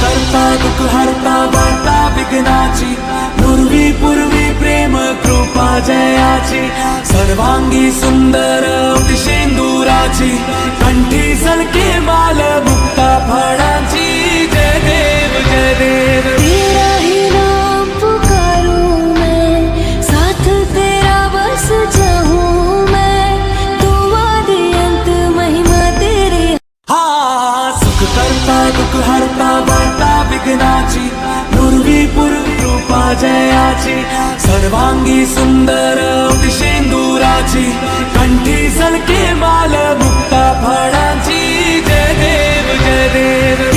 करता दुःख हरता वार्ता विघ्नाची, पूर्वी पूर्वी प्रेम कृपा जयाची, सर्वांगी सुंदर शेंदुराची, कंठी सलके माल मुक्ता फळाची। जय देव जय देव तेरा ही नाम पुकारूं मैं, साथ तेरा बस चाहूं मैं, तू आदि अंत महिमा तेरी। हा सुख करता दुःख हरता वार्ता विघ्नाची, पूर्वी पूर्वी कृपा जयाची, सर्वांगी सुंदर शेंदुराची, कंठी सलके माल मुक्ता फळाची। जय देव जय देव